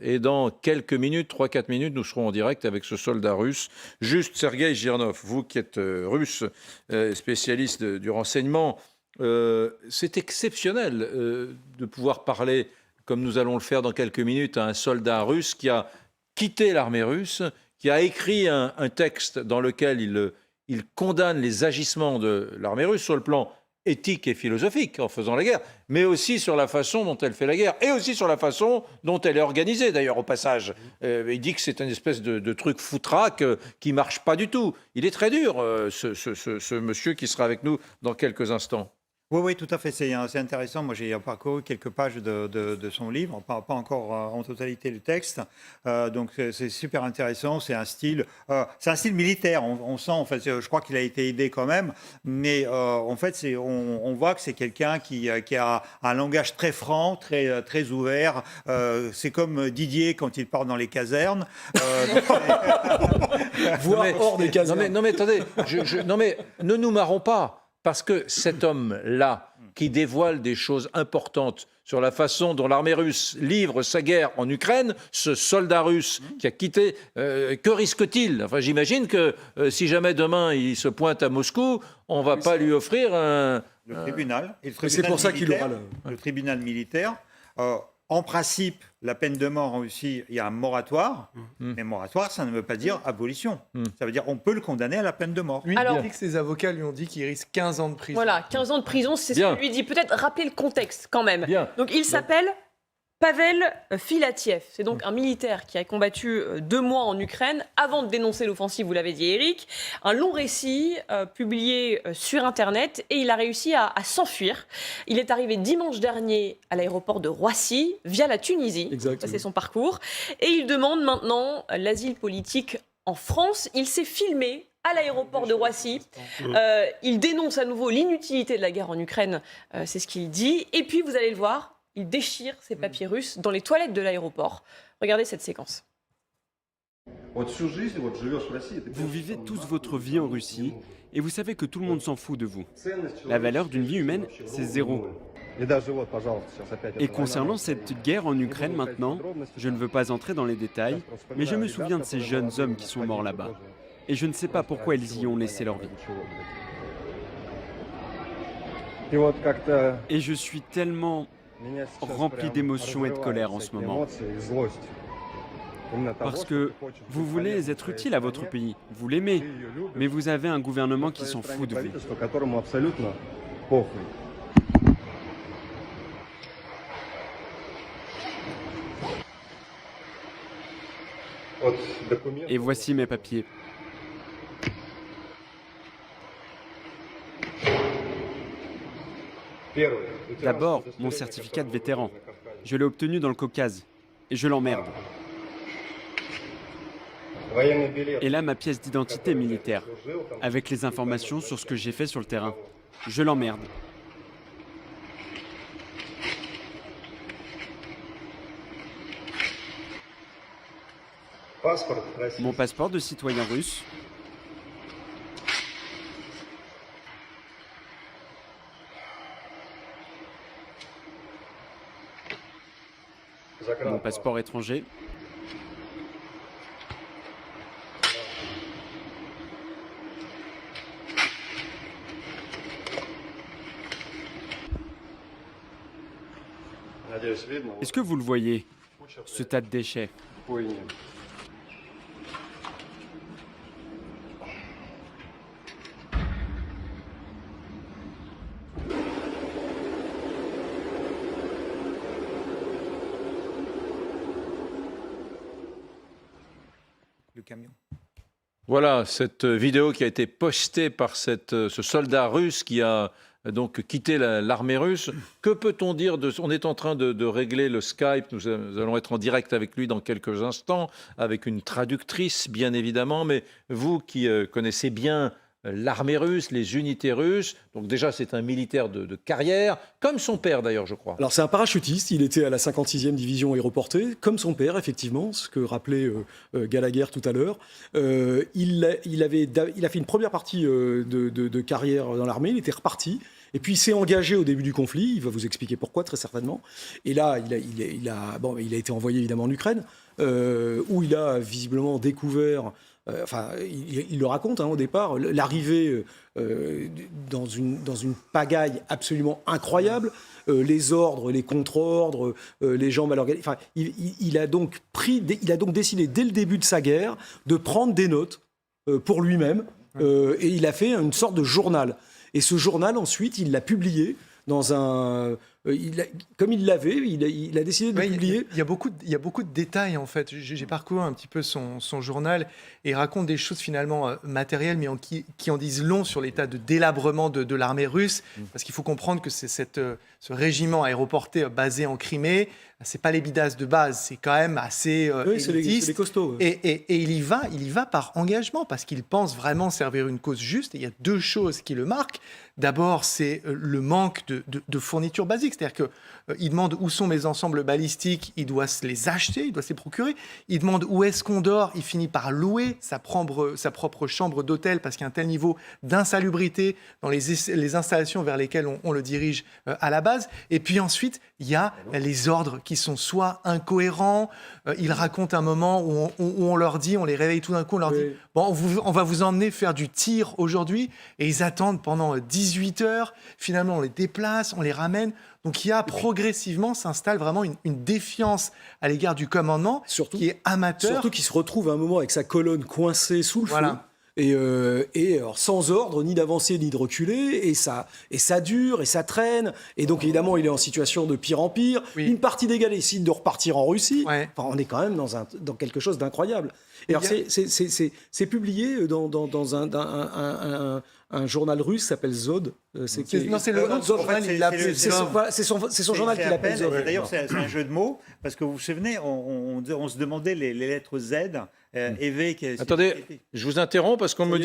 Et dans quelques minutes, 3-4 minutes, nous serons en direct avec ce soldat russe, juste Sergueï Girnov. Vous qui êtes russe, spécialiste du renseignement, c'est exceptionnel de pouvoir parler, comme nous allons le faire dans quelques minutes, à un soldat russe qui a quitté l'armée russe, qui a écrit un texte dans lequel il condamne les agissements de l'armée russe sur le plan éthique et philosophique en faisant la guerre, mais aussi sur la façon dont elle fait la guerre, et aussi sur la façon dont elle est organisée, d'ailleurs, au passage. Il dit que c'est une espèce de truc foutraque qui ne marche pas du tout. Il est très dur, ce monsieur qui sera avec nous dans quelques instants. Oui, oui, tout à fait. C'est intéressant. Moi, j'ai parcouru quelques pages de son livre, pas encore en totalité le texte. Donc, c'est super intéressant. C'est un style militaire. On sent, en fait, je crois qu'il a été aidé quand même. Mais en fait, on voit que c'est quelqu'un qui a un langage très franc, très ouvert. C'est comme Didier quand il part dans les casernes. Voire hors des casernes. Non mais attendez, non mais ne nous marrons pas. Parce que cet homme-là, qui dévoile des choses importantes sur la façon dont l'armée russe livre sa guerre en Ukraine, ce soldat russe qui a quitté, que risque-t-il? Enfin, j'imagine que si jamais demain il se pointe à Moscou, on ne va pas lui offrir un... Le tribunal. Et c'est pour ça qu'il aura le tribunal militaire. En principe, la peine de mort en Russie, il y a un moratoire. Mais moratoire, ça ne veut pas dire abolition. Ça veut dire qu'on peut le condamner à la peine de mort. Lui, il dit que ses avocats lui ont dit qu'il risque 15 ans de prison. Voilà, 15 ans de prison, c'est ce que lui dit. Peut-être rappeler le contexte quand même. Donc il s'appelle Pavel Filatiev. C'est donc un militaire qui a combattu 2 mois en Ukraine avant de dénoncer l'offensive, vous l'avez dit Eric. Un long récit publié sur Internet et il a réussi à s'enfuir. Il est arrivé dimanche dernier à l'aéroport de Roissy via la Tunisie. Exactement. Ça, c'est son parcours. Et il demande maintenant l'asile politique en France. Il s'est filmé à l'aéroport de Roissy. Il dénonce à nouveau l'inutilité de la guerre en Ukraine. C'est ce qu'il dit. Et puis, vous allez le voir, il déchire ses papiers russes dans les toilettes de l'aéroport. Regardez cette séquence. Vous vivez tous votre vie en Russie et vous savez que tout le monde s'en fout de vous. La valeur d'une vie humaine, c'est 0. Et concernant cette guerre en Ukraine maintenant, je ne veux pas entrer dans les détails, mais je me souviens de ces jeunes hommes qui sont morts là-bas. Et je ne sais pas pourquoi ils y ont laissé leur vie. Et je suis tellement rempli d'émotions et de colère en ce moment. Parce que vous voulez être utile à votre pays, vous l'aimez, mais vous avez un gouvernement qui s'en fout de vous. Et voici mes papiers. D'abord, mon certificat de vétéran. Je l'ai obtenu dans le Caucase. Et je l'emmerde. Et là, ma pièce d'identité militaire, avec les informations sur ce que j'ai fait sur le terrain. Je l'emmerde. Mon passeport de citoyen russe. Mon passeport étranger. Est-ce que vous le voyez, ce tas de déchets? Le camion. Voilà cette vidéo qui a été postée par ce soldat russe qui a donc quitté l'armée russe. Que peut-on dire de... On est en train de régler le Skype. Nous allons être en direct avec lui dans quelques instants, avec une traductrice, bien évidemment. Mais vous qui connaissez bien l'armée russe, les unités russes, donc déjà c'est un militaire de carrière, comme son père d'ailleurs, je crois. Alors c'est un parachutiste, il était à la 56e division aéroportée, comme son père, effectivement, ce que rappelait Gallagher tout à l'heure. Il a fait une première partie de carrière dans l'armée, il était reparti, Et puis il s'est engagé au début du conflit, il va vous expliquer pourquoi très certainement. Et là, il a été envoyé évidemment en Ukraine, où il a visiblement découvert, il le raconte au départ, l'arrivée dans une pagaille absolument incroyable, les ordres, les contre-ordres, les gens mal organisés. Enfin, il a donc décidé dès le début de sa guerre de prendre des notes pour lui-même, et il a fait une sorte de journal. Et ce journal, ensuite, il l'a publié dans un... comme il l'avait, il a décidé de le publier. Il y a beaucoup de détails, en fait. J'ai parcouru un petit peu son journal, et il raconte des choses finalement matérielles, mais qui en disent long sur l'état de délabrement de l'armée russe. Parce qu'il faut comprendre que c'est ce régiment aéroporté basé en Crimée. C'est pas les bidas de base, c'est quand même assez c'est les costauds. Et il y va par engagement, parce qu'il pense vraiment servir une cause juste. Et il y a deux choses qui le marquent. D'abord, c'est le manque de fournitures basiques. C'est-à-dire qu'il demande où sont mes ensembles balistiques, il doit se les acheter, il doit se les procurer. Il demande où est-ce qu'on dort, il finit par louer sa propre chambre d'hôtel, parce qu'il y a un tel niveau d'insalubrité dans les installations vers lesquelles on le dirige à la base. Et puis ensuite, il y a les ordres qui sont soit incohérents. Il raconte un moment où on leur dit, on les réveille tout d'un coup, on leur dit « Bon, on va vous emmener faire du tir aujourd'hui ». Et ils attendent pendant 18 heures. Finalement, on les déplace, on les ramène. Donc il y a progressivement s'installe vraiment une défiance à l'égard du commandement qui est amateur. Surtout qu'il se retrouve à un moment avec sa colonne coincée sous le feu. Et alors, sans ordre, ni d'avancer, ni de reculer, et ça dure, et ça traîne, et donc évidemment, il est en situation de pire en pire. Oui. Une partie des gars décide de repartir en Russie. Ouais. Enfin, on est quand même dans quelque chose d'incroyable. Et alors, c'est publié dans un journal russe qui s'appelle Zod. C'est le nom de son journal, il l'appelle Zod. C'est son journal qui l'appelle Zod. D'ailleurs, c'est un jeu de mots, parce que vous vous souvenez, on se demandait les lettres Z. Attendez, je vous interromps parce qu'on me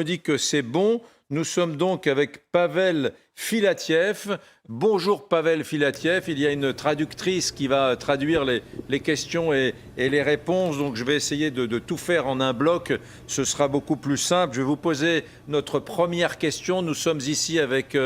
dit que c'est bon. Nous sommes donc avec Pavel Filatiev. Bonjour Pavel Filatiev. Il y a une traductrice qui va traduire les questions et les réponses. Donc je vais essayer de tout faire en un bloc. Ce sera beaucoup plus simple. Je vais vous poser notre première question. Nous sommes ici avec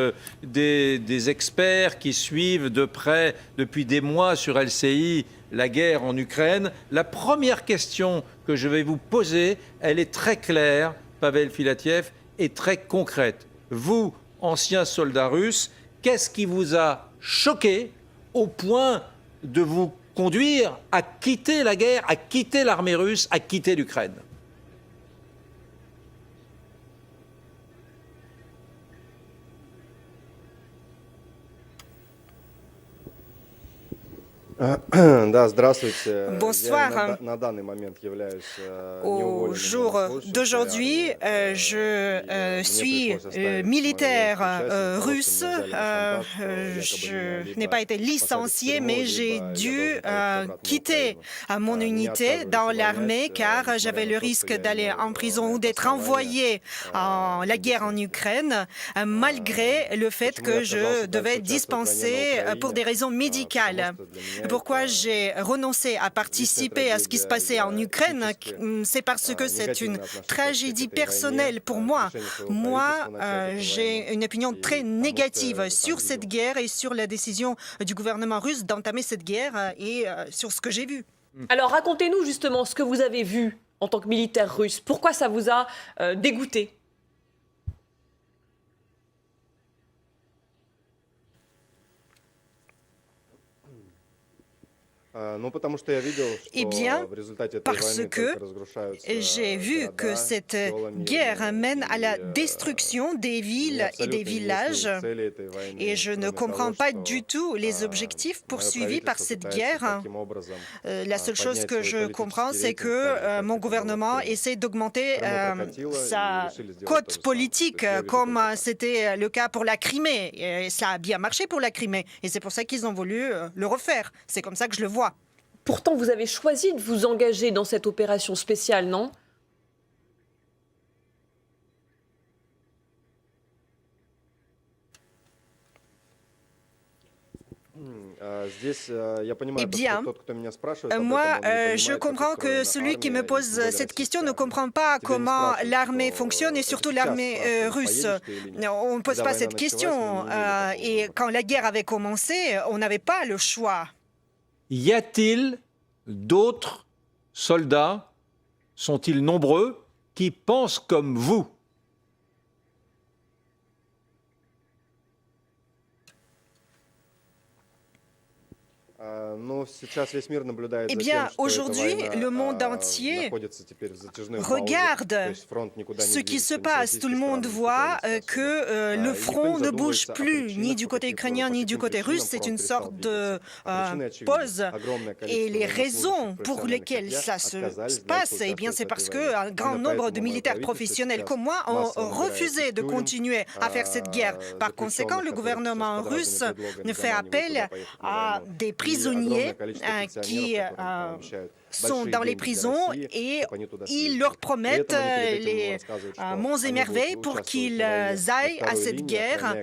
des experts qui suivent de près depuis des mois sur LCI la guerre en Ukraine. La première question que je vais vous poser, elle est très claire, Pavel Filatiev, et très concrète. Vous, ancien soldat russe, qu'est-ce qui vous a choqué au point de vous conduire à quitter la guerre, à quitter l'armée russe, à quitter l'Ukraine ? Bonsoir. Au jour d'aujourd'hui, je suis militaire russe. Je n'ai pas été licencié, mais j'ai dû quitter mon unité dans l'armée car j'avais le risque d'aller en prison ou d'être envoyé en la guerre en Ukraine, malgré le fait que je devais dispenser pour des raisons médicales. Pourquoi j'ai renoncé à participer à ce qui se passait en Ukraine, c'est parce que c'est une tragédie personnelle pour moi. Moi, j'ai une opinion très négative sur cette guerre et sur la décision du gouvernement russe d'entamer cette guerre et sur ce que j'ai vu. Alors, racontez-nous justement ce que vous avez vu en tant que militaire russe. Pourquoi ça vous a dégoûté ? Eh bien, parce que j'ai vu que cette guerre mène à la destruction des villes et des villages et je ne comprends pas du tout les objectifs poursuivis par cette guerre. La seule chose que je comprends, c'est que mon gouvernement essaie d'augmenter sa cote politique comme c'était le cas pour la Crimée. Et ça a bien marché pour la Crimée et c'est pour ça qu'ils ont voulu le refaire. C'est comme ça que je le vois. Pourtant, vous avez choisi de vous engager dans cette opération spéciale, non ? Eh bien, moi, je comprends que celui qui me pose cette question ne comprend pas comment l'armée fonctionne et surtout l'armée russe. On ne pose pas cette question. Et quand la guerre avait commencé, on n'avait pas le choix. Y a-t-il d'autres soldats, sont-ils nombreux, qui pensent comme vous? Eh bien, aujourd'hui, le monde entier regarde ce qui se passe. Tout le monde voit que le front ne bouge plus, ni du côté ukrainien, ni du côté russe. C'est une sorte de pause. Et les raisons pour lesquelles ça se passe, eh bien, c'est parce qu'un grand nombre de militaires professionnels comme moi ont refusé de continuer à faire cette guerre. Par conséquent, le gouvernement russe fait appel à des prisonniers qui sont dans les prisons et ils leur promettent les monts et merveilles pour qu'ils aillent à cette guerre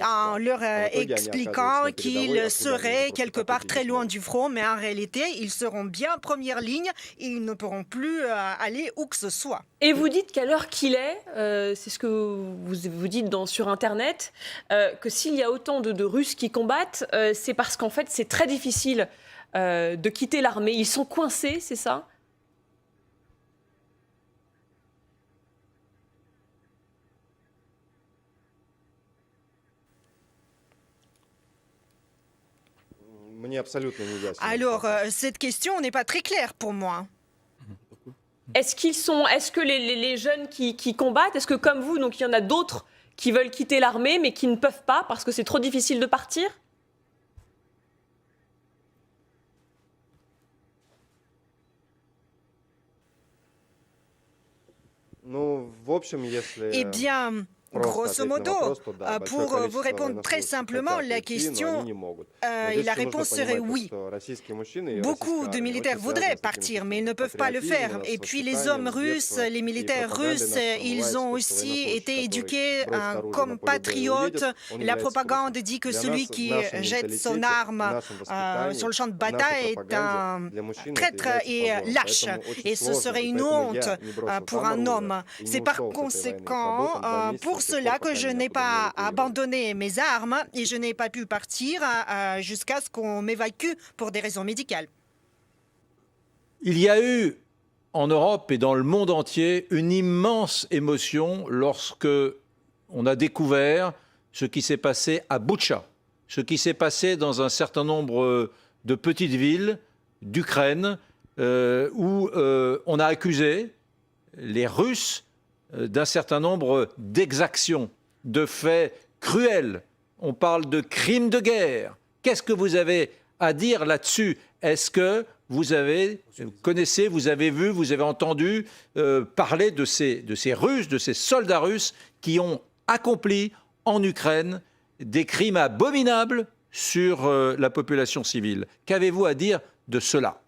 en leur expliquant qu'ils seraient quelque part très loin du front, mais en réalité, ils seront bien en première ligne et ils ne pourront plus aller où que ce soit. Et vous dites qu'à l'heure qu'il est, c'est ce que vous dites sur Internet, que s'il y a autant de Russes qui combattent, c'est parce qu'en fait, c'est très difficile de quitter l'armée. Ils sont coincés, c'est ça? Alors, cette question n'est pas très claire pour moi. Est-ce que les jeunes qui combattent, est-ce que comme vous, donc il y en a d'autres qui veulent quitter l'armée mais qui ne peuvent pas parce que c'est trop difficile de partir? Eh bien, grosso modo, pour vous répondre très simplement, la question et la réponse serait oui. Beaucoup de militaires voudraient partir, mais ils ne peuvent pas le faire. Et puis les hommes russes, les militaires russes, ils ont aussi été éduqués comme patriotes. La propagande dit que celui qui jette son arme sur le champ de bataille est un traître et lâche. Et ce serait une honte pour un homme. C'est par conséquent pour cela que je n'ai pas abandonné mes armes et je n'ai pas pu partir jusqu'à ce qu'on m'évacue pour des raisons médicales. Il y a eu en Europe et dans le monde entier une immense émotion lorsque on a découvert ce qui s'est passé à Boutcha, ce qui s'est passé dans un certain nombre de petites villes d'Ukraine où on a accusé les Russes d'un certain nombre d'exactions, de faits cruels. On parle de crimes de guerre. Qu'est-ce que vous avez à dire là-dessus? Est-ce que vous connaissez, vous avez vu, vous avez entendu parler de ces Russes, de ces soldats russes qui ont accompli en Ukraine des crimes abominables sur la population civile? Qu'avez-vous à dire de cela?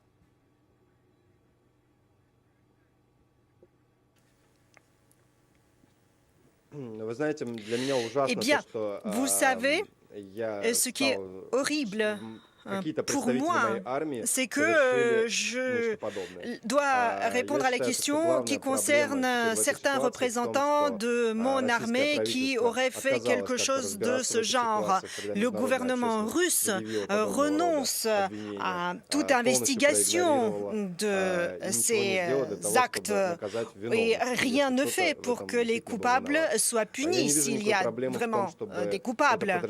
Eh bien, vous savez, ce qui est horrible pour moi, c'est que je dois répondre à la question qui concerne certains représentants de mon armée qui auraient fait quelque chose de ce genre. Le gouvernement russe renonce à toute investigation de ces actes et rien ne fait pour que les coupables soient punis s'il y a vraiment des coupables.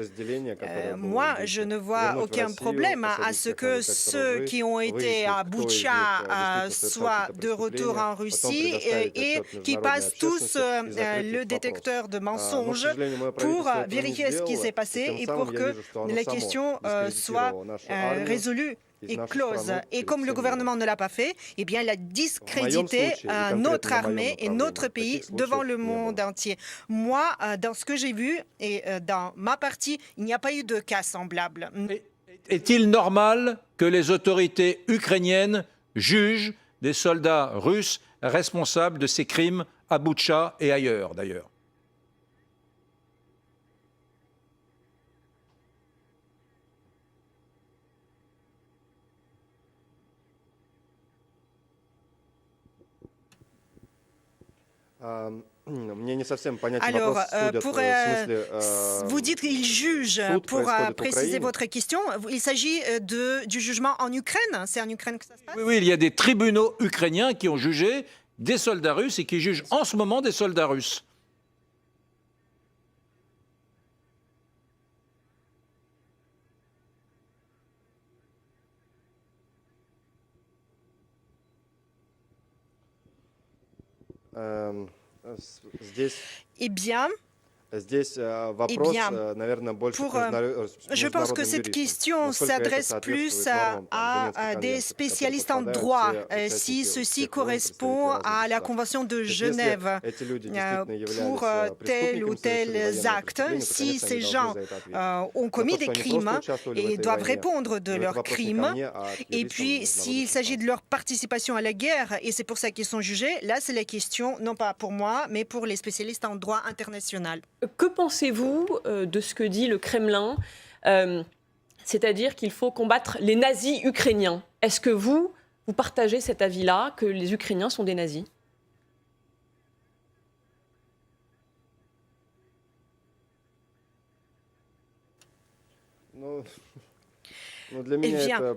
Moi, je ne vois aucun problème à ce que ceux qui ont été à Boutcha soient de retour en Russie et qui passent tous le détecteur de mensonges pour vérifier ce qui s'est passé et pour que la question soit résolue et close. Et comme le gouvernement ne l'a pas fait, eh bien, il a discrédité notre armée et notre pays devant le monde entier. Moi, dans ce que j'ai vu et dans ma partie, il n'y a pas eu de cas semblable. Est-il normal que les autorités ukrainiennes jugent des soldats russes responsables de ces crimes à Boutcha et ailleurs, d'ailleurs? Alors, vous dites qu'il juge. Pour préciser votre question, il s'agit du jugement en Ukraine. C'est en Ukraine que ça se passe? Oui, oui, il y a des tribunaux ukrainiens qui ont jugé des soldats russes et qui jugent en ce moment des soldats russes. Eh bien, je pense que cette question s'adresse plus à des spécialistes en droit, si ceci correspond à la Convention de Genève pour tel ou tel acte. Si ces gens ont commis des crimes et doivent répondre de leurs crimes, et puis s'il s'agit de leur participation à la guerre, et c'est pour ça qu'ils sont jugés, là c'est la question, non pas pour moi, mais pour les spécialistes en droit international. Que pensez-vous de ce que dit le Kremlin, c'est-à-dire qu'il faut combattre les nazis ukrainiens? Est-ce que vous partagez cet avis-là, que les Ukrainiens sont des nazis? Eh bien,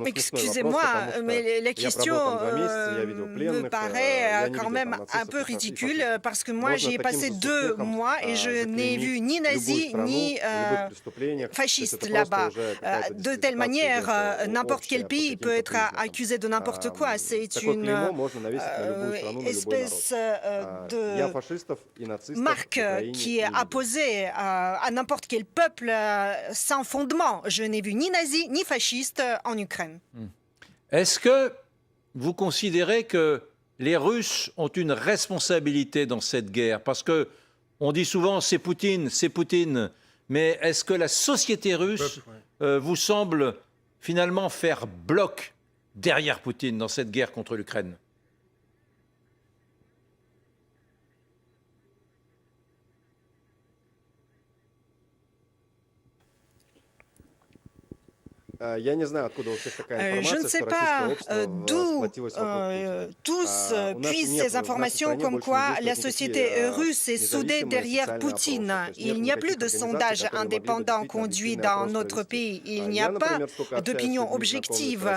excusez-moi, mais la question me paraît quand même un peu ridicule parce que moi, j'y ai passé 2 mois et je n'ai vu ni nazis ni fascistes là-bas. De telle manière, n'importe quel pays peut être accusé de n'importe quoi. C'est une espèce de marque qui est apposée à n'importe quel peuple sans fondement. Je n'ai vu ni nazis ni fascistes en Ukraine. Est-ce que vous considérez que les Russes ont une responsabilité dans cette guerre? Parce que on dit souvent c'est Poutine, mais est-ce que la société russe vous semble finalement faire bloc derrière Poutine dans cette guerre contre l'Ukraine? Je ne sais pas d'où tous puisent ces informations comme quoi la société russe est soudée derrière Poutine. Il n'y a plus de sondage indépendant conduit dans notre pays. Il n'y a pas d'opinion objective.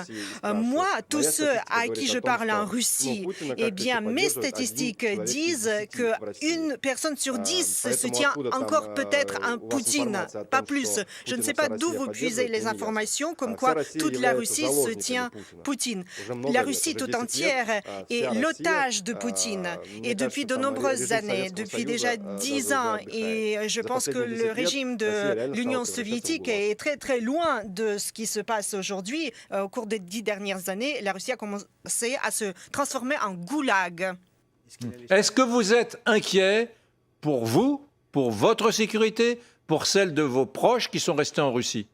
Moi, tous ceux à qui je parle en Russie, eh bien, mes statistiques disent qu'une personne sur 10 se tient encore peut-être un Poutine, pas plus. Je ne sais pas d'où vous puisez les informations comme quoi toute la Russie se tient Poutine. La Russie tout entière est l'otage de Poutine. Et depuis de nombreuses années, depuis déjà 10 ans, et je pense que le régime de l'Union soviétique est très très loin de ce qui se passe aujourd'hui. Au cours des 10 dernières années, la Russie a commencé à se transformer en goulag. Est-ce que vous êtes inquiet pour vous, pour votre sécurité, pour celle de vos proches qui sont restés en Russie?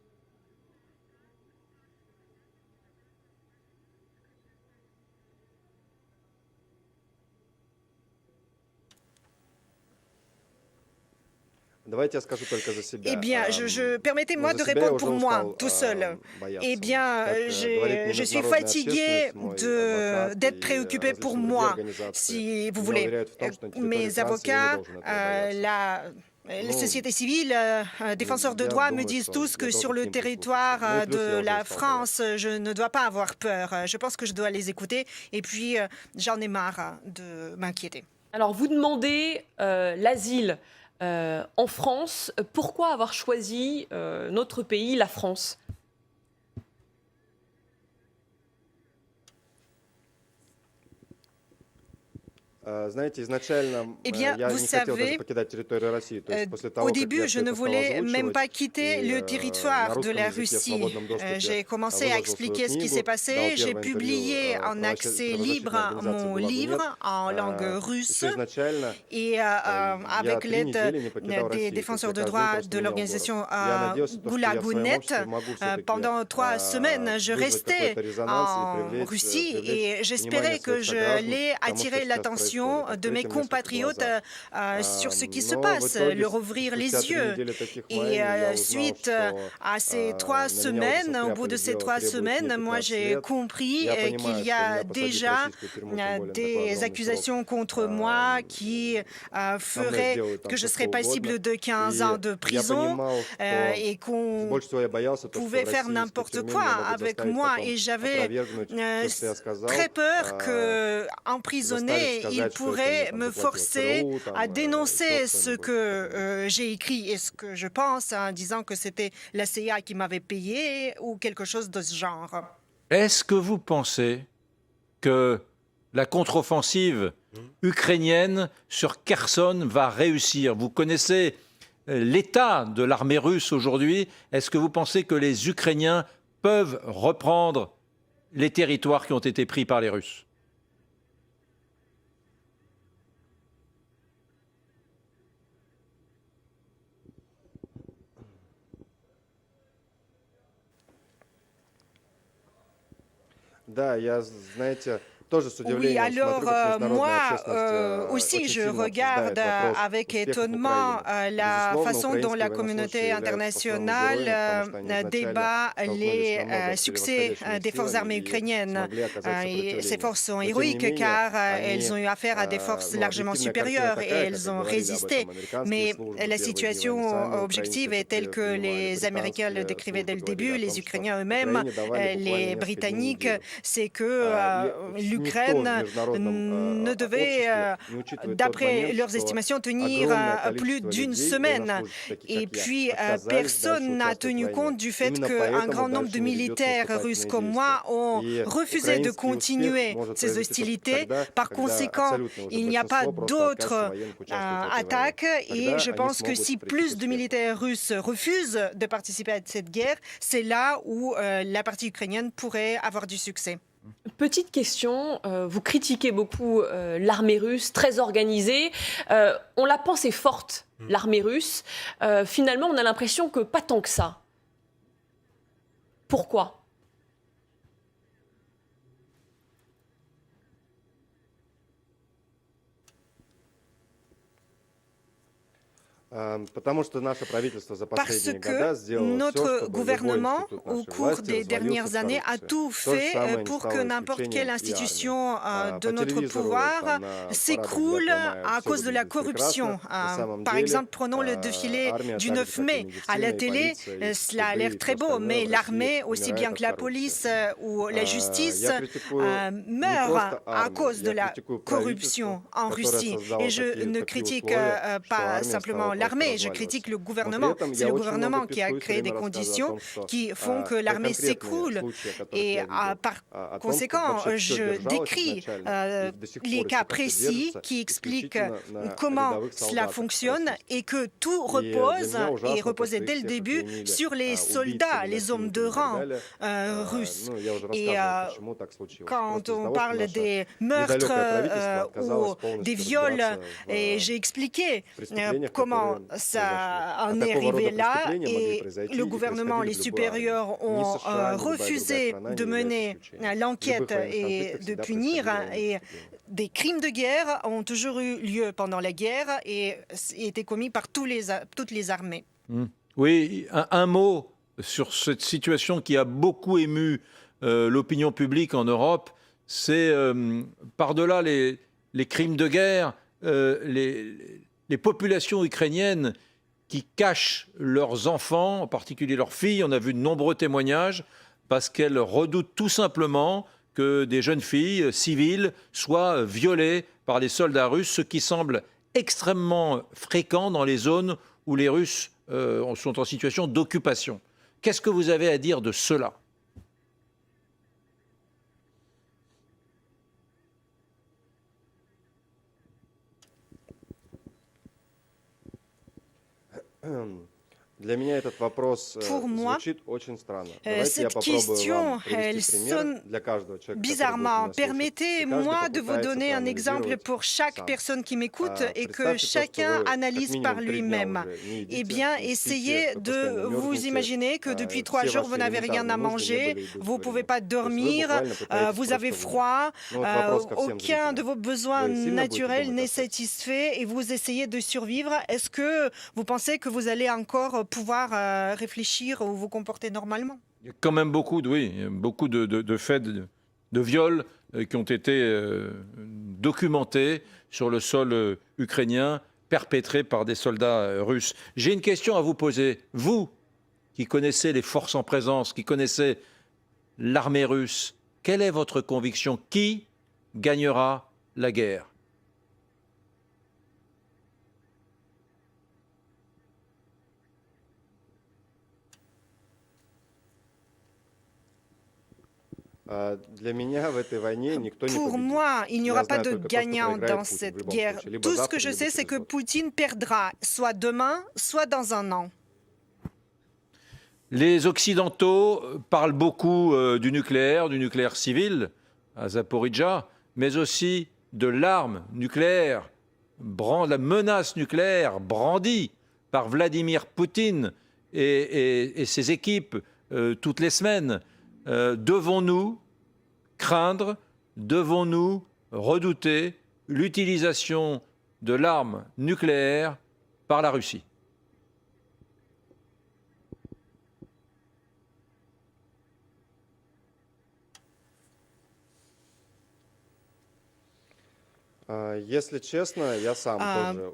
Eh bien, permettez-moi de répondre pour moi, tout seul. Eh bien, je suis fatigué d'être préoccupé pour moi, si vous voulez. Mes avocats, la société civile, défenseurs de droits me disent tous que sur le territoire de la France, je ne dois pas avoir peur. Je pense que je dois les écouter et puis j'en ai marre de m'inquiéter. Alors, vous demandez l'asile en France. Pourquoi avoir choisi notre pays, la France ? Eh bien, vous savez, au début, je ne voulais même pas quitter le territoire de la Russie. J'ai commencé à expliquer ce qui s'est passé. J'ai publié en accès libre mon livre en langue russe. Et avec l'aide des défenseurs de droits de l'organisation Gulagunet, pendant 3 semaines, je restais en Russie et j'espérais que je l'ai attiré l'attention attention de mes compatriotes sur ce qui se passe, leur ouvrir les yeux. Et suite à ces 3 semaines, au bout de ces 3 semaines, moi j'ai compris qu'il y a déjà des accusations contre moi qui feraient que je serais passible de 15 ans de prison et qu'on pouvait faire n'importe quoi avec moi. Et j'avais très peur qu'emprisonné, il pourrait me forcer à dénoncer ce que j'ai écrit et ce que je pense en disant que c'était la CIA qui m'avait payé ou quelque chose de ce genre. Est-ce que vous pensez que la contre-offensive ukrainienne sur Kherson va réussir? Vous connaissez l'état de l'armée russe aujourd'hui. Est-ce que vous pensez que les Ukrainiens peuvent reprendre les territoires qui ont été pris par les Russes? Oui, alors moi aussi, je regarde avec étonnement la façon dont la communauté internationale débat les succès des forces armées ukrainiennes. Et ces forces sont héroïques car elles ont eu affaire à des forces largement supérieures et elles ont résisté. Mais la situation objective est telle que les Américains le décrivaient dès le début, les Ukrainiens eux-mêmes, les Britanniques, c'est que l'Ukraine ne devait, d'après leurs estimations, tenir plus d'une semaine. Et puis, personne n'a tenu compte du fait qu'un grand nombre de militaires russes comme moi ont refusé de continuer ces hostilités. Par conséquent, il n'y a pas d'autres attaques. Et je pense que si plus de militaires russes refusent de participer à cette guerre, c'est là où la partie ukrainienne pourrait avoir du succès. Petite question, vous critiquez beaucoup l'armée russe, très organisée. On la pensait forte, l'armée russe. Finalement, on a l'impression que pas tant que ça. Pourquoi ? Parce que notre gouvernement, au cours des dernières années, a tout fait pour que n'importe quelle institution de notre pouvoir s'écroule à cause de la corruption. Par exemple, prenons le défilé du 9 mai. À la télé, cela a l'air très beau, mais l'armée, aussi bien que la police ou la justice, meurt à cause de la corruption en Russie. Et je ne critique pas simplement l'armée, je critique le gouvernement. C'est le gouvernement qui a créé des conditions qui font que l'armée s'écroule. Et par conséquent, je décris les cas précis qui expliquent comment cela fonctionne et que tout repose, et reposait dès le début, sur les soldats, les hommes de rang russes. Et quand on parle des meurtres ou des viols, et j'ai expliqué comment ça en est arrivé là, et le gouvernement, les supérieurs ont refusé de mener l'enquête et de punir, et des crimes de guerre ont toujours eu lieu pendant la guerre et été commis par toutes les armées. Oui, un mot sur cette situation qui a beaucoup ému l'opinion publique en Europe, c'est par-delà les crimes de guerre, les populations ukrainiennes qui cachent leurs enfants, en particulier leurs filles. On a vu de nombreux témoignages parce qu'elles redoutent tout simplement que des jeunes filles civiles soient violées par les soldats russes, ce qui semble extrêmement fréquent dans les zones où les Russes sont en situation d'occupation. Qu'est-ce que vous avez à dire de cela ? Pour moi, cette question, elle sonne bizarrement. Permettez-moi de vous donner un exemple pour chaque personne qui m'écoute et que chacun analyse par lui-même. Eh bien, essayez de vous imaginer que depuis 3 jours, vous n'avez rien à manger, vous ne pouvez pas dormir, vous avez froid, aucun de vos besoins naturels n'est satisfait et vous essayez de survivre. Est-ce que vous pensez que vous allez encore pouvoir réfléchir ou vous comporter normalement? Il y a quand même beaucoup de faits de viols qui ont été documentés sur le sol ukrainien, perpétrés par des soldats russes. J'ai une question à vous poser. Vous, qui connaissez les forces en présence, qui connaissez l'armée russe, quelle est votre conviction? Qui gagnera la guerre? Pour moi, il n'y aura pas de gagnant dans cette guerre. Tout ce que je sais, c'est que Poutine perdra, soit demain, soit dans un an. Les Occidentaux parlent beaucoup du nucléaire civil à Zaporijjia, mais aussi de l'arme nucléaire, la menace nucléaire brandie par Vladimir Poutine et ses équipes toutes les semaines. Devons-nous craindre, devons-nous redouter l'utilisation de l'arme nucléaire par la Russie?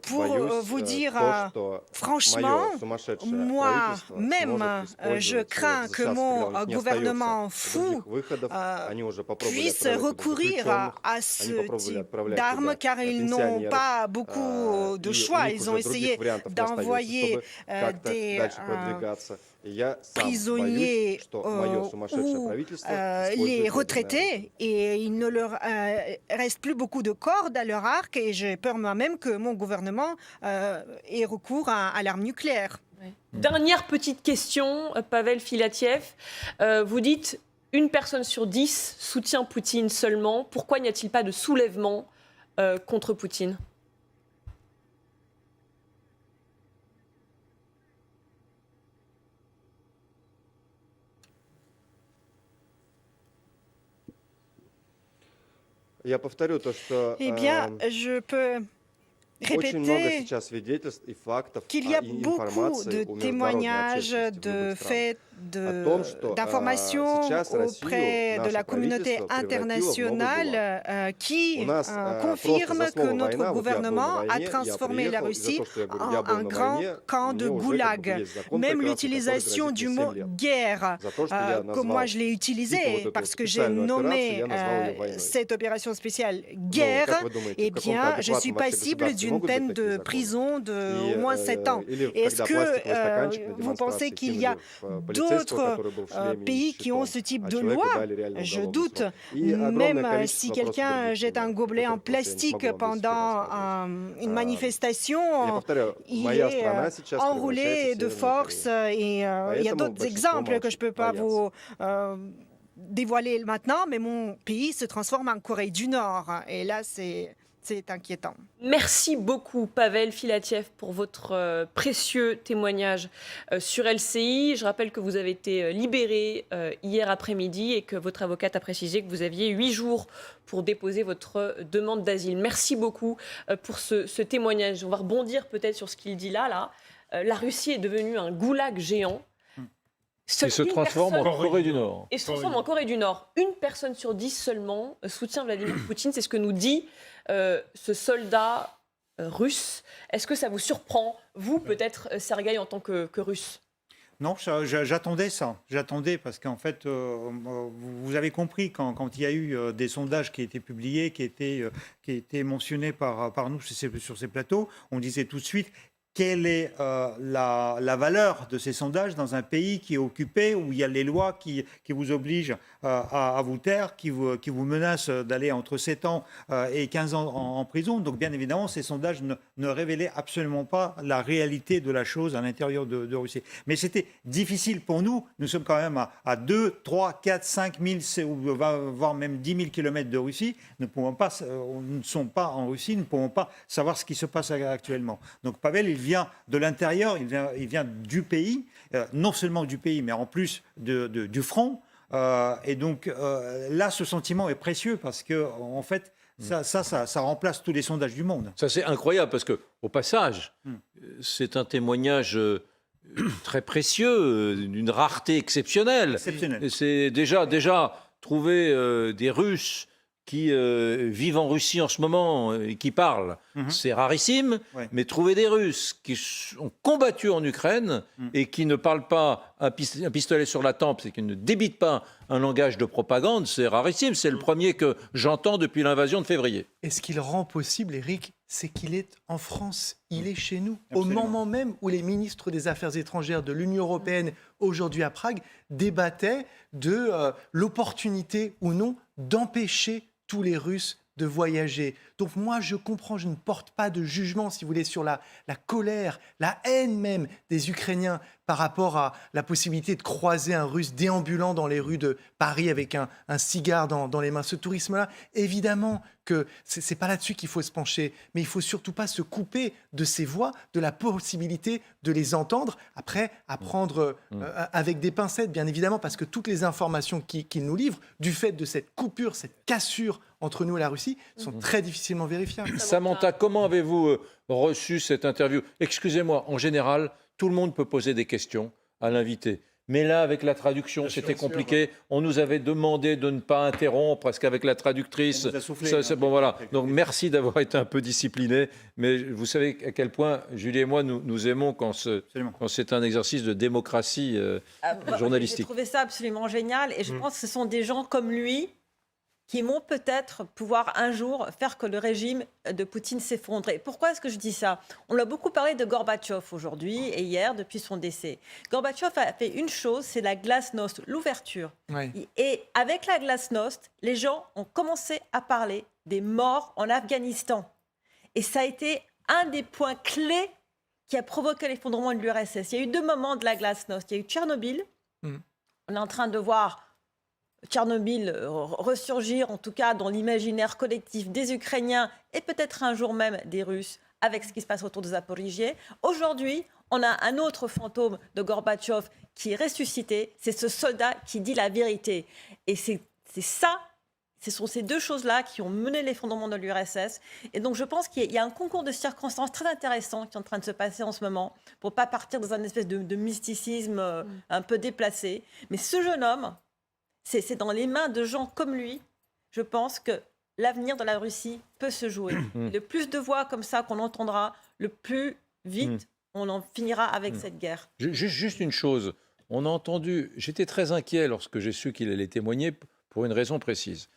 Pour vous dire franchement, moi-même, je crains que mon gouvernement fou puisse recourir à ce type d'armes car ils n'ont pas beaucoup de choix. Ils ont essayé d'envoyer des prisonniers ou les retraités et il ne leur reste plus beaucoup de cordes à leur arc et j'ai peur moi-même que mon gouvernement ait recours à l'arme nucléaire. Dernière petite question, Pavel Filatiev. Vous dites une personne sur 10 soutient Poutine seulement. Pourquoi n'y a-t-il pas de soulèvement contre Poutine ? Eh bien, je peux répéter qu'il y a beaucoup de témoignages, de faits, d'informations auprès de la communauté internationale qui confirment que notre gouvernement a transformé la Russie en un grand camp de goulag. Même l'utilisation du mot « guerre », que moi je l'ai utilisé parce que j'ai nommé cette opération spéciale « guerre », eh bien, je suis passible d'une peine de prison de au moins 7 ans. Est-ce que vous pensez qu'il y a d'autres pays qui ont ce type de loi? Je doute. Même si quelqu'un jette un gobelet en plastique pendant une manifestation, il est enroulé de force. Et il y a d'autres exemples que je ne peux pas vous dévoiler maintenant, mais mon pays se transforme en Corée du Nord. Et là, c'est inquiétant. Merci beaucoup, Pavel Filatiev, pour votre précieux témoignage sur LCI. Je rappelle que vous avez été libéré hier après-midi et que votre avocate a précisé que vous aviez 8 jours pour déposer votre demande d'asile. Merci beaucoup pour ce témoignage. On va rebondir peut-être sur ce qu'il dit là. La Russie est devenue un goulag géant. Il se transforme en Corée du Nord. Et se transforme en Corée du Nord. Une personne sur 10 seulement soutient Vladimir Poutine. C'est ce que nous dit ce soldat russe. Est-ce que ça vous surprend, vous, peut-être, Sergueï, en tant que Russe? Non, j'attendais ça. J'attendais parce qu'en fait, vous avez compris quand il y a eu des sondages qui étaient publiés, qui étaient mentionnés par nous sur ces plateaux, on disait tout de suite quelle est la valeur de ces sondages dans un pays qui est occupé, où il y a les lois qui vous obligent à vous taire, qui vous menacent d'aller entre 7 ans et 15 ans en prison. Donc bien évidemment, ces sondages ne révélaient absolument pas la réalité de la chose à l'intérieur de Russie. Mais c'était difficile pour nous. Nous sommes quand même à 2, 3, 4, 5 000, voire même 10 000 kilomètres de Russie. Nous ne sommes pas en Russie, nous ne pouvons pas savoir ce qui se passe actuellement. Donc Pavel, il vient de l'intérieur, il vient du pays, non seulement du pays, mais en plus du front. Et donc là, ce sentiment est précieux parce que, en fait, ça remplace tous les sondages du monde. Ça, c'est incroyable parce que, au passage, c'est un témoignage très précieux, d'une rareté exceptionnelle. C'est déjà trouver des Russes qui vivent en Russie en ce moment et qui parlent, c'est rarissime, mais trouver des Russes qui ont combattu en Ukraine et qui ne parlent pas un pistolet sur la tempe, c'est qui ne débitent pas un langage de propagande, c'est rarissime. C'est le premier que j'entends depuis l'invasion de février. Et ce qu'il rend possible, Éric, c'est qu'il est en France, il est chez nous. Absolument. Au moment même où les ministres des Affaires étrangères de l'Union européenne, aujourd'hui à Prague, débattaient de l'opportunité ou non d'empêcher tous les Russes de voyager. Donc moi, je comprends, je ne porte pas de jugement, si vous voulez, sur la colère, la haine même des Ukrainiens par rapport à la possibilité de croiser un Russe déambulant dans les rues de Paris avec un cigare dans les mains. Ce tourisme-là, évidemment que c'est pas là-dessus qu'il faut se pencher, mais il faut surtout pas se couper de ces voix, de la possibilité de les entendre, après à prendre avec des pincettes, bien évidemment, parce que toutes les informations qu'ils nous livrent, du fait de cette coupure, cette cassure entre nous et la Russie, sont très difficilement vérifiables. Samantha, comment avez-vous reçu cette interview? Excusez-moi, en général, tout le monde peut poser des questions à l'invité. Mais là, avec la traduction, c'était compliqué. On nous avait demandé de ne pas interrompre, parce qu'avec la traductrice... Bon, voilà. Donc, merci d'avoir été un peu discipliné. Mais vous savez à quel point, Julie et moi, nous aimons quand c'est un exercice de démocratie journalistique. J'ai trouvé ça absolument génial. Et je pense que ce sont des gens comme lui qui vont peut-être pouvoir un jour faire que le régime de Poutine s'effondre. Et pourquoi est-ce que je dis ça? On l'a beaucoup parlé de Gorbatchev aujourd'hui et hier depuis son décès. Gorbatchev a fait une chose, c'est la glasnost, l'ouverture. Oui. Et avec la glasnost, les gens ont commencé à parler des morts en Afghanistan. Et ça a été un des points clés qui a provoqué l'effondrement de l'URSS. Il y a eu 2 moments de la glasnost. Il y a eu Tchernobyl. On est en train de voir Tchernobyl ressurgir, en tout cas dans l'imaginaire collectif des Ukrainiens et peut-être un jour même des Russes, avec ce qui se passe autour de Zaporijie. Aujourd'hui, on a un autre fantôme de Gorbatchev qui est ressuscité, c'est ce soldat qui dit la vérité. Et c'est ça, ce sont ces 2 choses-là qui ont mené l'effondrement de l'URSS. Et donc je pense qu'il y a un concours de circonstances très intéressant qui est en train de se passer en ce moment, pour ne pas partir dans un espèce de mysticisme un peu déplacé. Mais ce jeune homme, c'est dans les mains de gens comme lui, je pense que l'avenir de la Russie peut se jouer. Le plus de voix comme ça qu'on entendra, le plus vite on en finira avec cette guerre. Juste une chose, on a entendu, j'étais très inquiet lorsque j'ai su qu'il allait témoigner pour une raison précise.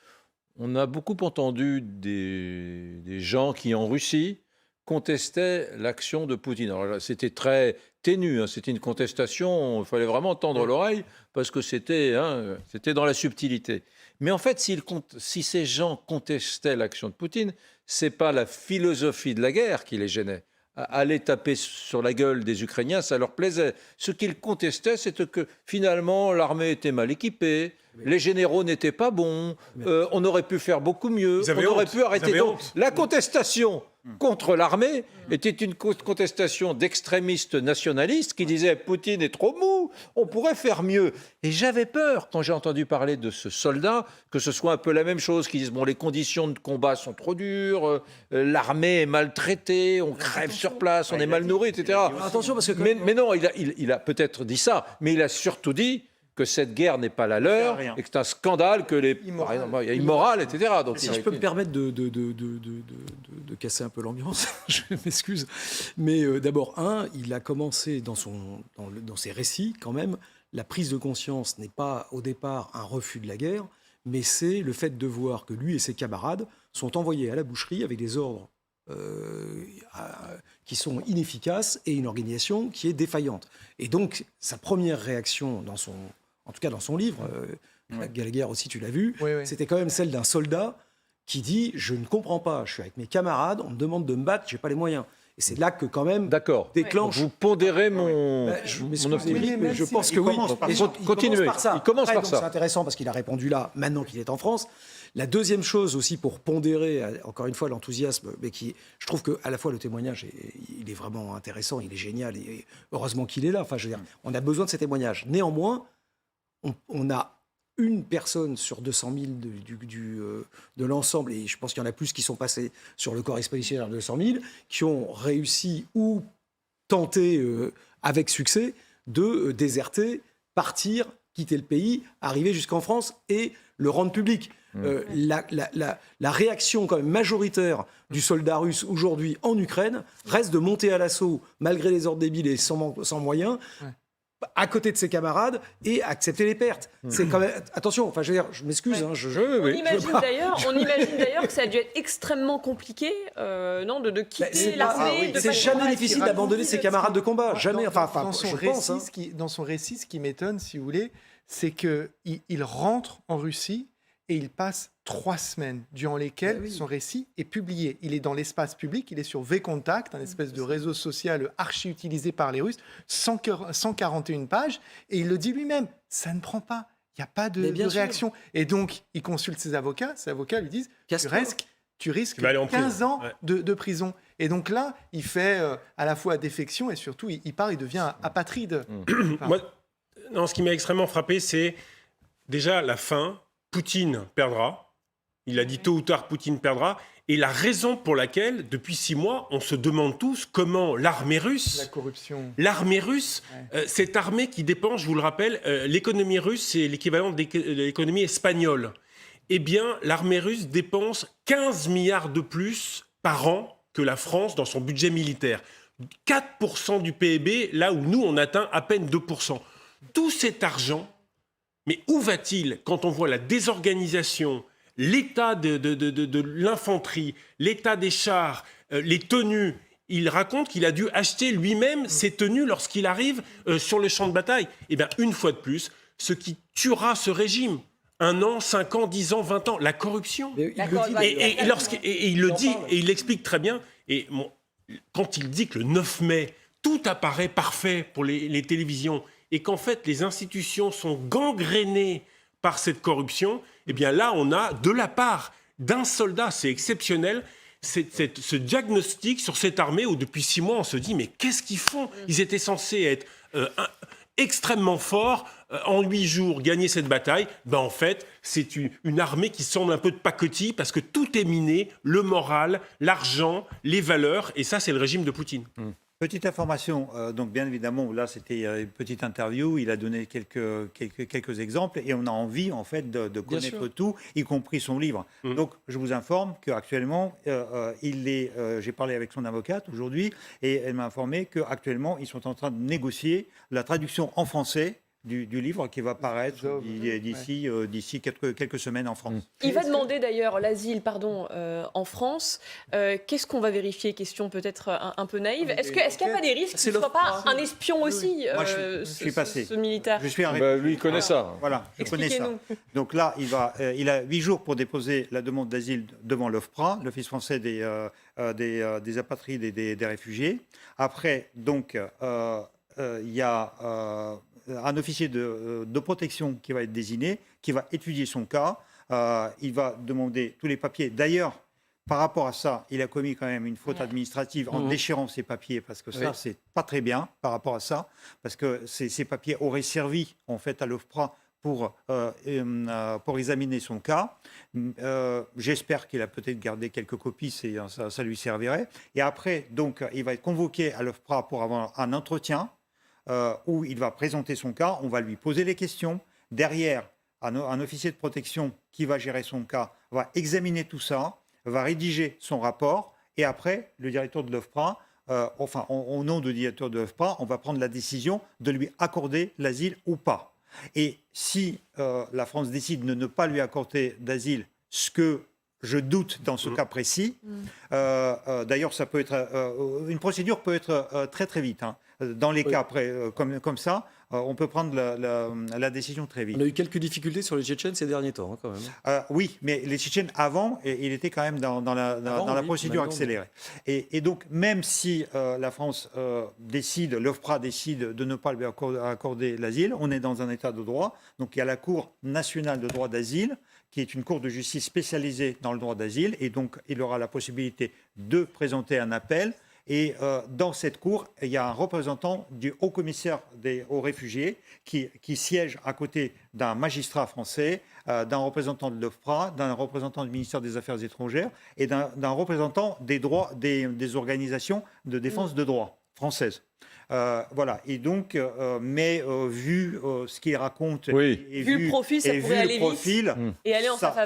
On a beaucoup entendu des gens qui, en Russie, contestaient l'action de Poutine. Alors là, c'était très ténu, c'était une contestation, il fallait vraiment tendre l'oreille parce que c'était dans la subtilité. Mais en fait, si ces gens contestaient l'action de Poutine, c'est pas la philosophie de la guerre qui les gênait. Aller taper sur la gueule des Ukrainiens, ça leur plaisait. Ce qu'ils contestaient, c'était que finalement l'armée était mal équipée, les généraux n'étaient pas bons, on aurait pu faire beaucoup mieux, on aurait pu arrêter. Donc la contestation contre l'armée était une contestation d'extrémistes nationalistes qui disaient Poutine est trop mou, on pourrait faire mieux. Et j'avais peur, quand j'ai entendu parler de ce soldat, que ce soit un peu la même chose, qu'ils disent bon, les conditions de combat sont trop dures, l'armée est maltraitée, on crève sur place, on est mal nourri, etc. Attention, parce que mais non, il a peut-être dit ça, mais il a surtout dit que cette guerre n'est pas la leur et que c'est un scandale, que il y a immoral, etc. Donc, si je peux me permettre de casser un peu l'ambiance, je m'excuse. Mais d'abord, il a commencé dans ses récits, quand même, la prise de conscience n'est pas au départ un refus de la guerre, mais c'est le fait de voir que lui et ses camarades sont envoyés à la boucherie avec des ordres qui sont inefficaces et une organisation qui est défaillante. Et donc, sa première réaction, en tout cas dans son livre, Gallagher aussi, tu l'as vu, c'était quand même celle d'un soldat qui dit « Je ne comprends pas, je suis avec mes camarades, on me demande de me battre, je n'ai pas les moyens ». Et c'est là que quand même déclenche... Vous pondérez mon optimisme, mais je pense que oui. Continuez. Il commence par ça. C'est intéressant parce qu'il a répondu là, maintenant qu'il est en France. La deuxième chose aussi pour pondérer, encore une fois, l'enthousiasme, mais je trouve qu'à la fois le témoignage, il est vraiment intéressant, il est génial, et heureusement qu'il est là. Enfin, je veux dire, on a besoin de ces témoignages. Néanmoins, on a une personne sur 200 000 de l'ensemble, et je pense qu'il y en a plus qui sont passés sur le corps expéditionnaire de 200 000, qui ont réussi ou tenté avec succès de déserter, partir, quitter le pays, arriver jusqu'en France et le rendre public. La réaction quand même majoritaire du soldat russe aujourd'hui en Ukraine reste de monter à l'assaut malgré les ordres débiles et sans moyens, à côté de ses camarades et accepter les pertes. C'est quand même... Attention, enfin, je veux dire, je m'excuse. Hein, on imagine d'ailleurs que ça a dû être extrêmement compliqué de quitter l'armée. C'est jamais difficile d'abandonner ses camarades de combat. Jamais. Dans son récit, ce qui m'étonne, si vous voulez, c'est qu'il rentre en Russie et il passe 3 semaines durant lesquelles son récit est publié. Il est dans l'espace public, il est sur VKontakte, un espèce de réseau social archi-utilisé par les Russes, 141 pages, et il le dit lui-même, ça ne prend pas, il n'y a pas de réaction. Et donc, il consulte ses avocats lui disent, tu risques 15 ans de prison. Et donc là, il fait à la fois défection et surtout, il part, il devient apatride. Moi, ce qui m'a extrêmement frappé, c'est déjà la fin. Poutine perdra. Il a dit tôt ou tard, Poutine perdra. Et la raison pour laquelle, depuis 6 mois, on se demande tous comment l'armée russe... La corruption. L'armée russe, cette armée qui dépense, je vous le rappelle, l'économie russe, c'est l'équivalent de l'économie espagnole. Eh bien, l'armée russe dépense 15 milliards de plus par an que la France dans son budget militaire. 4% du PIB, là où nous, on atteint à peine 2%. Tout cet argent... Mais où va-t-il quand on voit la désorganisation, l'état de l'infanterie, l'état des chars, les tenues? Il raconte qu'il a dû acheter lui-même ses tenues lorsqu'il arrive sur le champ de bataille. Eh bien, une fois de plus, ce qui tuera ce régime, 1 an, 5 ans, 10 ans, 20 ans, la corruption. Et il le dit, et il l'explique très bien. Et quand il dit que le 9 mai, tout apparaît parfait pour les télévisions, et qu'en fait, les institutions sont gangrénées par cette corruption, eh bien là, on a, de la part d'un soldat, c'est exceptionnel, ce diagnostic sur cette armée où depuis 6 mois, on se dit, mais qu'est-ce qu'ils font? Ils étaient censés être extrêmement forts, en 8 jours, gagner cette bataille. Ben, en fait, c'est une armée qui semble un peu de pacotille parce que tout est miné, le moral, l'argent, les valeurs, et ça, c'est le régime de Poutine. Petite information, donc bien évidemment, là c'était une petite interview, il a donné quelques exemples et on a envie en fait de connaître tout, y compris son livre. Donc je vous informe qu'actuellement, j'ai parlé avec son avocate aujourd'hui et elle m'a informé qu'actuellement ils sont en train de négocier la traduction en français du livre qui va paraître d'ici quelques semaines en France. Il va demander d'ailleurs l'asile en France. Qu'est-ce qu'on va vérifier? Question peut-être un peu naïve. Est-ce qu'il n'y a pas des risques qu'il ne soit pas un espion aussi, Moi, je suis passé. ce militaire? Lui, il connaît ça. Voilà, je connais ça. Donc là, il a 8 jours pour déposer la demande d'asile devant l'OFPRA, l'Office français des apatrides et des réfugiés. Après, donc, il y a... un officier de protection qui va être désigné, qui va étudier son cas. Il va demander tous les papiers. D'ailleurs, par rapport à ça, il a commis quand même une faute administrative en déchirant ses papiers, parce que ça, c'est pas très bien par rapport à ça, parce que ces papiers auraient servi en fait à l'OFPRA pour examiner son cas. J'espère qu'il a peut-être gardé quelques copies, ça lui servirait. Et après, donc, il va être convoqué à l'OFPRA pour avoir un entretien où il va présenter son cas, on va lui poser les questions. Derrière, un officier de protection qui va gérer son cas va examiner tout ça, va rédiger son rapport, et après, le directeur de l'OFPRA, au nom du directeur de l'OFPRA, on va prendre la décision de lui accorder l'asile ou pas. Et si la France décide de ne pas lui accorder d'asile, ce que Je doute dans ce cas précis. D'ailleurs, ça peut être une procédure peut être très très vite. Hein. Dans les cas comme ça, on peut prendre la décision très vite. On a eu quelques difficultés sur les Tchétchènes ces derniers temps, hein, quand même. Oui, mais les Tchétchènes avant, il était quand même dans la procédure accélérée. Et donc, même si la France l'OFPRA décide de ne pas lui accorder l'asile, on est dans un état de droit. Donc, il y a la Cour nationale de droit d'asile, qui est une cour de justice spécialisée dans le droit d'asile, et donc il aura la possibilité de présenter un appel. Et dans cette cour, il y a un représentant du haut-commissaire aux réfugiés qui siège à côté d'un magistrat français, d'un représentant de l'OFPRA, d'un représentant du ministère des Affaires étrangères et d'un représentant des organisations de défense de droit françaises. Voilà. Et donc, vu ce qu'il raconte, vu le profil, ça pourrait aller vite et aller en sa faveur.